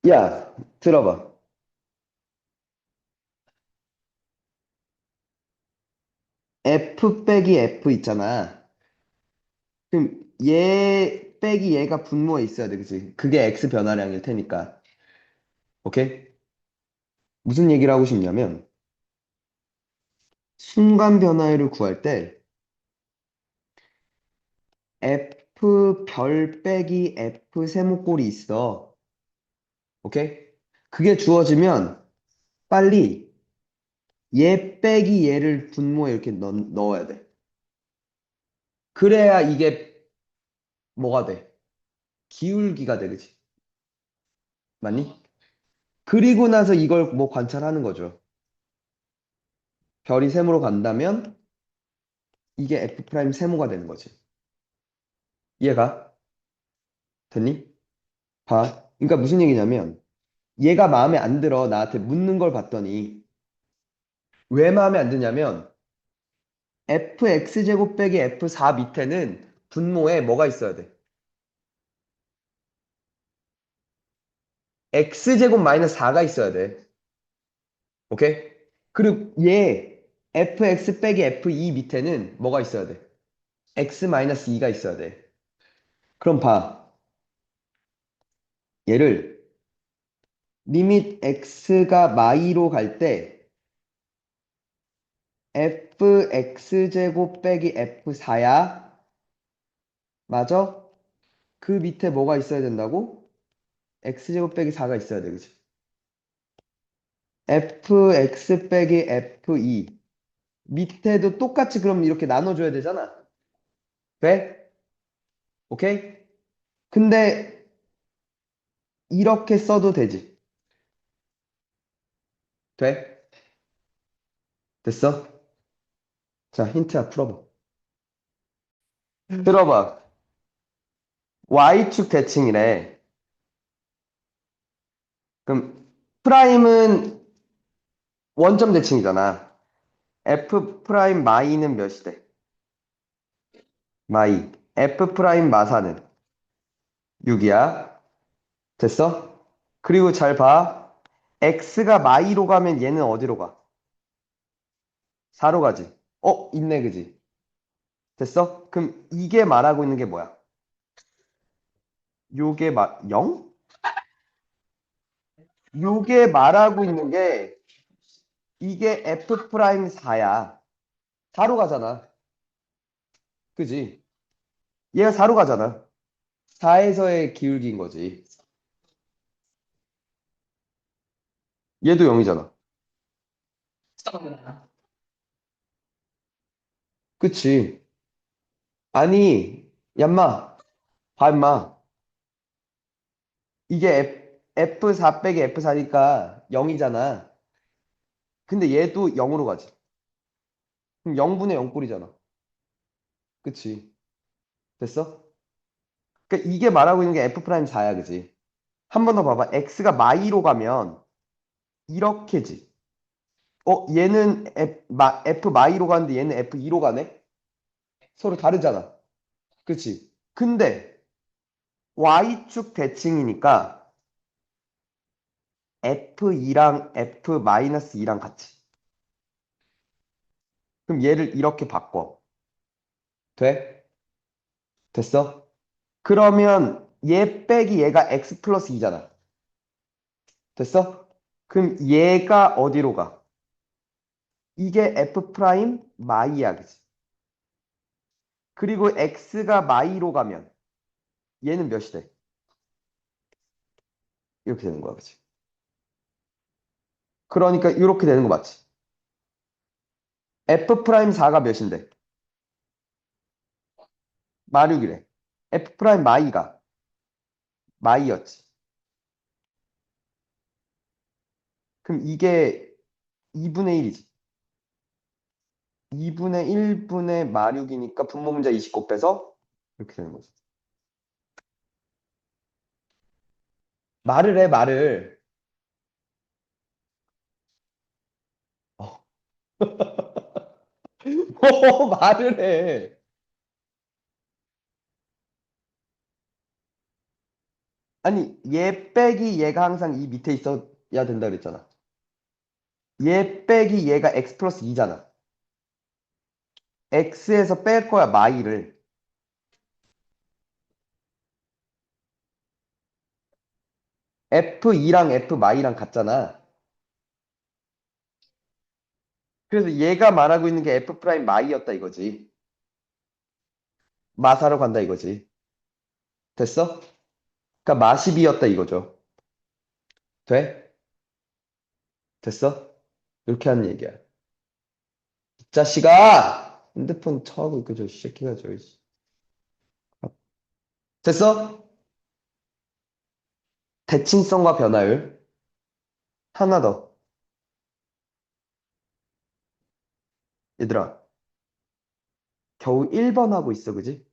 야, 들어봐. F 빼기 F 있잖아. 그럼 얘 빼기 얘가 분모에 있어야 돼, 그치? 그게 X 변화량일 테니까. 오케이? 무슨 얘기를 하고 싶냐면, 순간 변화율을 구할 때 F 별 빼기 F 세모꼴이 있어. 오케이? 그게 주어지면 빨리 얘 빼기 얘를 분모에 이렇게 넣어야 돼. 그래야 이게 뭐가 돼? 기울기가 돼, 그치? 맞니? 그리고 나서 이걸 뭐 관찰하는 거죠. 별이 세모로 간다면 이게 F 프라임 세모가 되는 거지. 이해가? 됐니? 봐. 그러니까 무슨 얘기냐면 얘가 마음에 안 들어. 나한테 묻는 걸 봤더니 왜 마음에 안 드냐면 fx제곱 빼기 f4 밑에는 분모에 뭐가 있어야 돼? x제곱 마이너스 4가 있어야 돼. 오케이? 그리고 얘 fx 빼기 f2 밑에는 뭐가 있어야 돼? x 마이너스 2가 있어야 돼. 그럼 봐. 얘를 리밋 x가 마이로 갈 때 fx제곱 빼기 f4야. 맞아? 그 밑에 뭐가 있어야 된다고? x제곱 빼기 4가 있어야 돼. 그치? fx 빼기 f2 밑에도 똑같이 그럼 이렇게 나눠줘야 되잖아. 돼? 오케이? 근데 이렇게 써도 되지. 돼? 됐어? 자, 힌트야, 풀어봐. 들어봐. Y축 대칭이래. 그럼 프라임은 원점 대칭이잖아. F 프라임 마이는 몇이 돼? 마이. F 프라임 마사는 6이야. 됐어? 그리고 잘 봐. X가 마이로 가면 얘는 어디로 가? 4로 가지. 있네, 그지? 됐어? 그럼 이게 말하고 있는 게 뭐야? 요게 0? 요게 말하고 있는 게 이게 F 프라임 4야. 4로 가잖아. 그지? 얘가 4로 가잖아. 4에서의 기울기인 거지. 얘도 0이잖아. 잠깐만. 그치? 아니, 얌마, 봐, 임마. 이게 F4 빼기 F4니까 0이잖아. 근데 얘도 0으로 가지. 그럼 0분의 0꼴이잖아. 그치? 됐어? 그러니까 이게 말하고 있는 게 F 프라임 4야, 그지? 한 번 더 봐봐. X가 마이로 가면 이렇게지. 얘는 F 마이로 가는데 얘는 F2로 가네? 서로 다르잖아. 그치? 근데 Y축 대칭이니까 F2랑 F-2랑 같이. 그럼 얘를 이렇게 바꿔. 돼? 됐어? 그러면 얘 빼기 얘가 X 플러스 2잖아. 됐어? 그럼 얘가 어디로 가? 이게 F 프라임 마이야, 그지? 그리고 X가 마이로 가면 얘는 몇이 돼? 이렇게 되는 거야, 그지? 그러니까 이렇게 되는 거 맞지? F 프라임 4가 몇인데? 마륙이래. F 프라임 마이가 마이였지. 그럼 이게 2분의 1이지. 2분의 1분의 마륙이니까 분모 문자 29 빼서 이렇게 되는 거지. 말을 해, 말을. 어. 말을 해. 아니, 얘 빼기 얘가 항상 이 밑에 있어야 된다 그랬잖아. 얘 빼기 얘가 x 플러스 2잖아. x에서 뺄 거야, 마이를. f2랑 f 마이랑 같잖아. 그래서 얘가 말하고 있는 게 f 프라임 마이였다 이거지. 마사로 간다 이거지. 됐어? 그러니까 마십이었다 이거죠. 돼? 됐어? 이렇게 하는 얘기야. 이 자식아! 핸드폰 쳐하고 있고 저 새끼가 저기. 됐어? 대칭성과 변화율. 하나 더. 얘들아, 겨우 1번 하고 있어, 그지?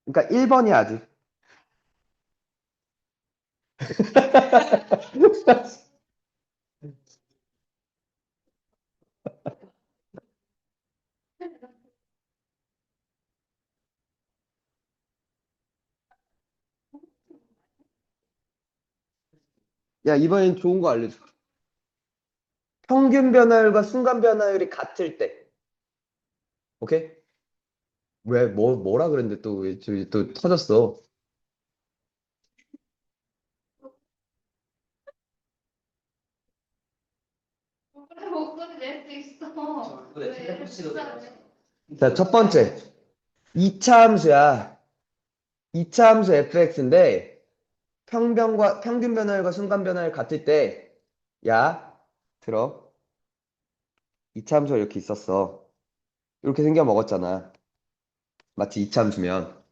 그러니까 1번이야, 아직. 야, 이번엔 좋은 거 알려줘. 평균 변화율과 순간 변화율이 같을 때. 오케이? 왜, 뭐라 그랬는데 또, 왜, 저기 또 터졌어. 목소리 낼 수 있어. 왜 텔레파시도 진짜. 되지? 자, 첫 번째. 2차 함수야. 2차 함수 fx인데, 평균 변화율과 순간 변화율 같을 때, 야, 들어. 2차 함수가 이렇게 있었어. 이렇게 생겨 먹었잖아. 마치 2차 함수면.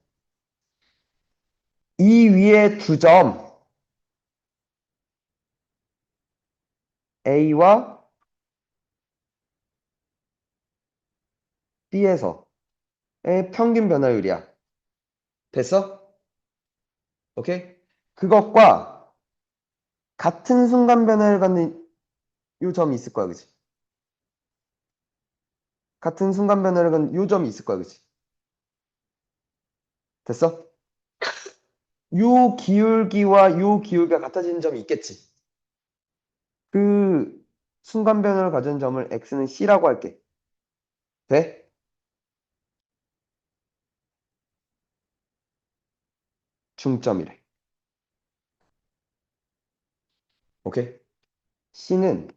이 위에 두 점 A와 B에서의 평균 변화율이야. 됐어? 오케이? 그것과 같은 순간 변화를 갖는 요 점이 있을 거야, 그치? 같은 순간 변화를 갖는 요 점이 있을 거야, 그치? 됐어? 요 기울기와 요 기울기가 같아지는 점이 있겠지. 그 순간 변화를 가진 점을 x는 c라고 할게. 돼? 중점이래. 오케이? c는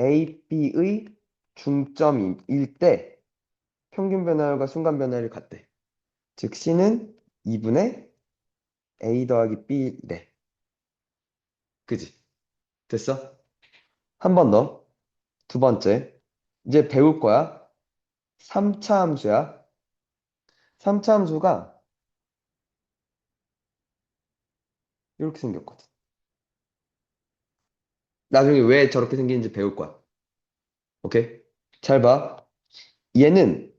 a, b의 중점일 때 평균 변화율과 순간 변화율이 같대. 즉 c는 2분의 a 더하기 b래. 그지? 됐어? 한 번 더. 두 번째. 이제 배울 거야. 3차 함수야. 3차 함수가 이렇게 생겼거든. 나중에 왜 저렇게 생기는지 배울 거야. 오케이? 잘 봐. 얘는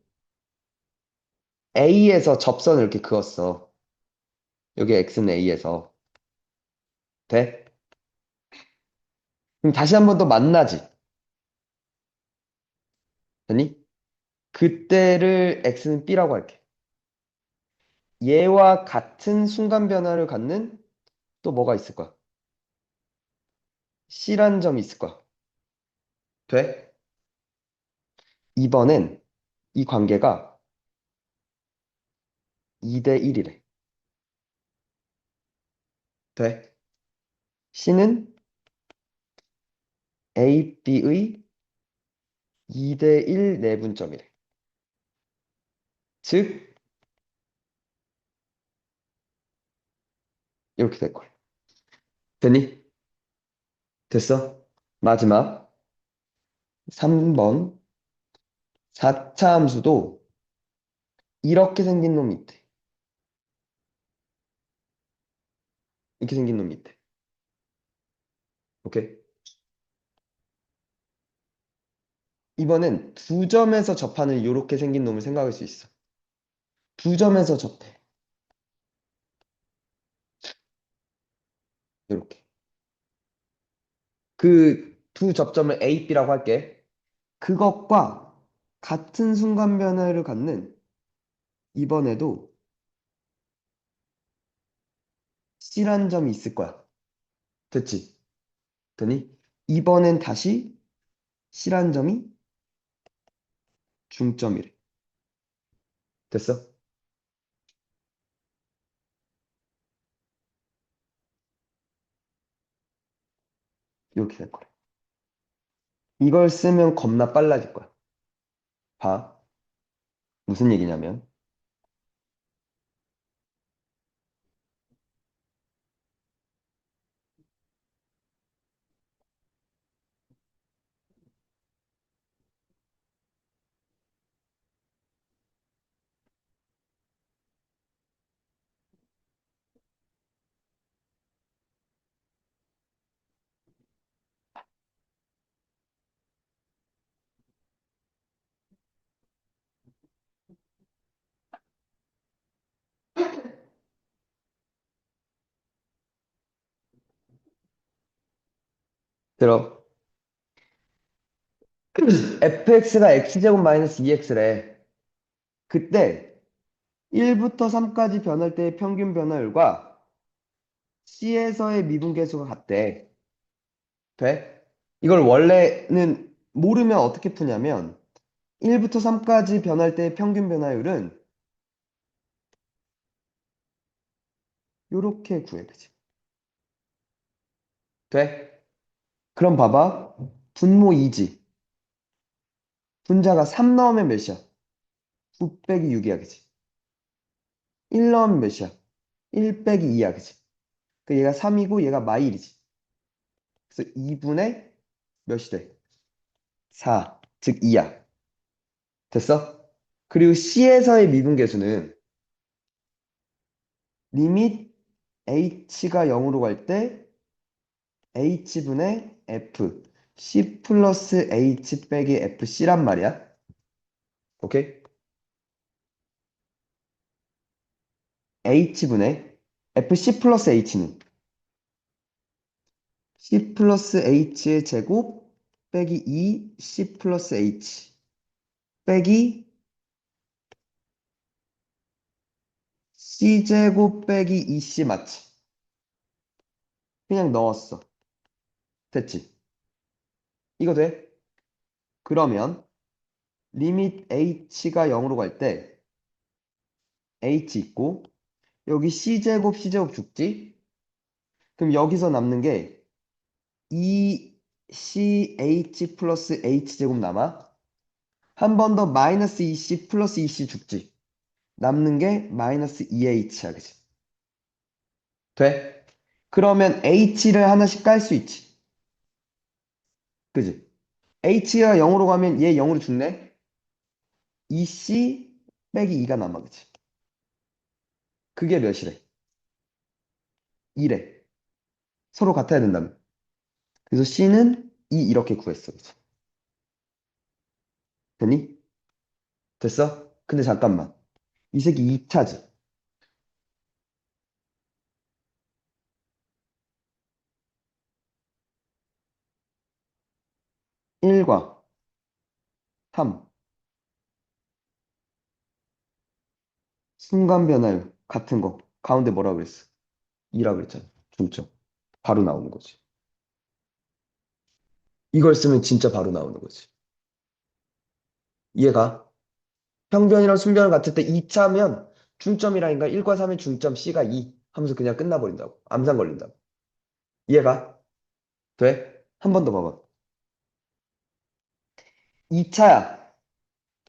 A에서 접선을 이렇게 그었어. 여기 X는 A에서. 돼? 그럼 다시 한 번 더 만나지. 되니? 그때를 X는 B라고 할게. 얘와 같은 순간 변화를 갖는 또 뭐가 있을 거야? C라는 점이 있을 거야. 돼? 이번엔 이 관계가 2대 1이래. 돼? C는 A, B의 2대 1 내분점이래. 즉, 이렇게 될 거야. 되니? 됐어? 마지막 3번 4차 함수도 이렇게 생긴 놈이 있대. 이렇게 생긴 놈이 있대. 오케이? 이번엔 두 점에서 접하는 이렇게 생긴 놈을 생각할 수 있어. 두 점에서 접해. 이렇게. 그 두 접점을 A, B라고 할게. 그것과 같은 순간 변화를 갖는 이번에도 C라는 점이 있을 거야. 됐지? 되니? 이번엔 다시 C라는 점이 중점이래. 됐어? 이렇게 될 거야. 이걸 쓰면 겁나 빨라질 거야. 봐. 무슨 얘기냐면 들어. fx가 x제곱 마이너스 2x래. 그때 1부터 3까지 변할 때의 평균 변화율과 C에서의 미분계수가 같대. 돼? 이걸 원래는 모르면 어떻게 푸냐면 1부터 3까지 변할 때의 평균 변화율은 이렇게 구해야 되지. 돼? 그럼 봐봐. 분모 2지. 분자가 3 넣으면 몇이야? 9 빼기 6이야, 그치? 1 넣으면 몇이야? 1 빼기 2야, 그치? 그 얘가 3이고 얘가 마일이지. 그래서 2분의 몇이 돼? 4, 즉 2야. 됐어? 그리고 C에서의 미분계수는 리밋 h가 0으로 갈 때 h분의 f c 플러스 h 빼기 fc란 말이야. 오케이? h분의 fc 플러스 h는 c 플러스 h의 제곱 빼기 2c 플러스 h 빼기 c제곱 빼기 2c 맞지? 그냥 넣었어. 됐지? 이거 돼? 그러면 리밋 h가 0으로 갈 때 h 있고 여기 c제곱 c제곱 죽지? 그럼 여기서 남는 게 2ch 플러스 h제곱 남아. 한 번 더 마이너스 2c 플러스 2c 죽지? 남는 게 마이너스 2h야, 그치? 돼? 그러면 h를 하나씩 깔 수 있지. 그지? h가 0으로 가면 얘 0으로 죽네? 2c 빼기 2가 남아, 그치? 그게 몇이래? 2래. 서로 같아야 된다며. 그래서 c는 2 이렇게 구했어, 그치? 됐니? 됐어? 근데 잠깐만. 이 새끼 2차지. 1과 3. 순간 변화율 같은 거. 가운데 뭐라 그랬어? 2라 그랬잖아. 중점. 바로 나오는 거지. 이걸 쓰면 진짜 바로 나오는 거지. 이해가? 평변이랑 순변 같을 때 2차면 중점이라니까 1과 3의 중점 C가 2 하면서 그냥 끝나버린다고. 암산 걸린다고. 이해가? 돼? 한 번 더 봐봐. 2차야.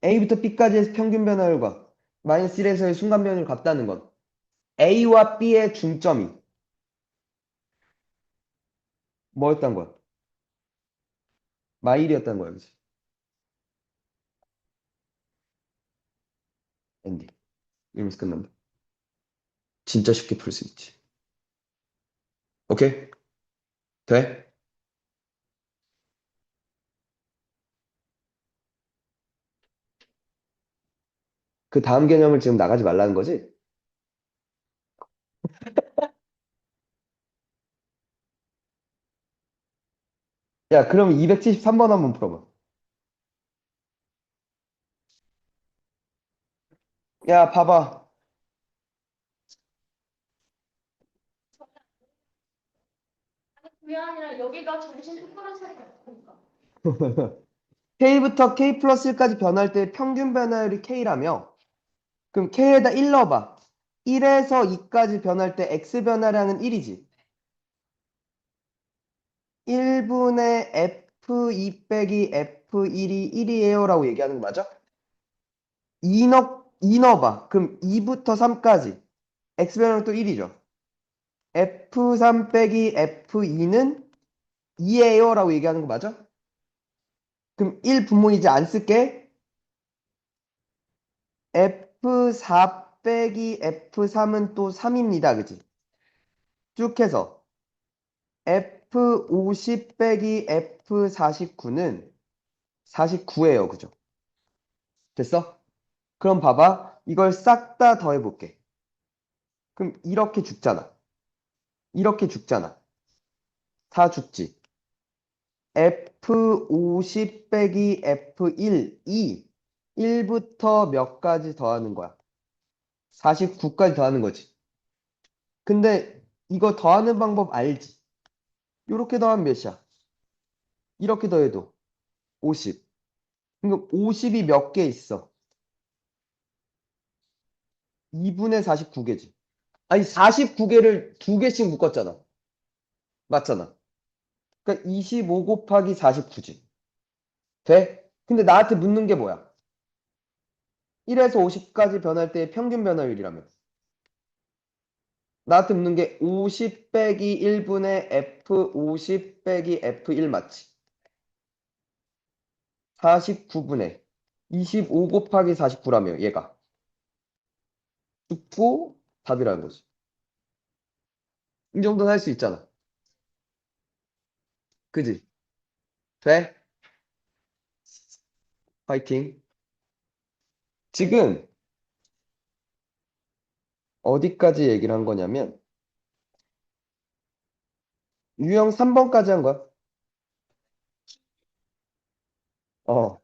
A부터 B까지의 평균 변화율과 마이너스 1에서의 순간 변화율 같다는 건 A와 B의 중점이 뭐였단 거야? 마일이었단 거야, 그치? 엔딩. 이러면서 끝난다. 진짜 쉽게 풀 수 있지. 오케이? 돼? 그 다음 개념을 지금 나가지 말라는 거지? 야, 그럼 273번 한번 풀어봐. 야, 봐봐. 그게 아니라 여기가 정신 똑바로 차리가 없으니까. K부터 K 플러스 1까지 변할 때 평균 변화율이 K라며. 그럼 K에다 1 넣어봐. 1에서 2까지 변할 때 X 변화량은 1이지. 1분의 F2 빼기 F1이 1이에요 라고 얘기하는 거 맞아? 2 넣어봐. 그럼 2부터 3까지. X 변화량 또 1이죠. F3 빼기 F2는 2예요 라고 얘기하는 거 맞아? 그럼 1 분모 이제 안 쓸게. F4 빼기 F3은 또 3입니다. 그지? 쭉 해서 F50 빼기 F49는 49예요. 그죠? 됐어? 그럼 봐봐. 이걸 싹 다 더해볼게. 그럼 이렇게 죽잖아. 이렇게 죽잖아. 다 죽지. F50 빼기 F1, 2. 1부터 몇 가지 더하는 거야? 49까지 더하는 거지. 근데 이거 더하는 방법 알지? 이렇게 더하면 몇이야? 이렇게 더해도 50. 그러니까 50이 몇 개 있어? 2분의 49개지. 아니 49개를 두 개씩 묶었잖아. 맞잖아. 그러니까 25 곱하기 49지. 돼? 근데 나한테 묻는 게 뭐야? 1에서 50까지 변할 때의 평균 변화율이라며. 나한테 묻는 게 50 빼기 1분의 F50 빼기 F1 맞지? 49분의 25 곱하기 49라며 얘가. 죽고 답이라는 거지. 이 정도는 할 수 있잖아. 그지? 돼? 화이팅. 지금 어디까지 얘기를 한 거냐면, 유형 3번까지 한 거야. 어.